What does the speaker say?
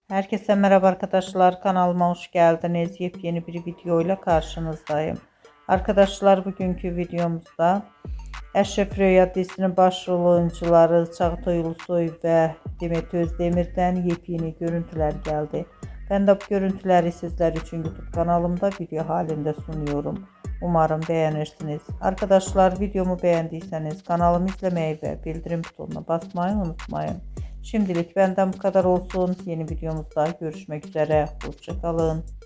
Herkese merhaba arkadaşlar, kanalıma hoş geldiniz. Yepyeni bir videoyla karşınızdayım. Arkadaşlar, bugünkü videomuzda Eşref Rüya dizisinin başrol oyuncuları Çağatay Ulusoy ve Demet Özdemir'den yepyeni görüntüler geldi. Ben de bu görüntüleri sizler için YouTube kanalımda video halinde sunuyorum. Umarım beğenirsiniz. Arkadaşlar, videomu beğendiyseniz kanalımı izlemeyi ve bildirim butonuna basmayı unutmayın. Şimdilik benden bu kadar olsun. Yeni videomuzda görüşmek üzere. Hoşça kalın.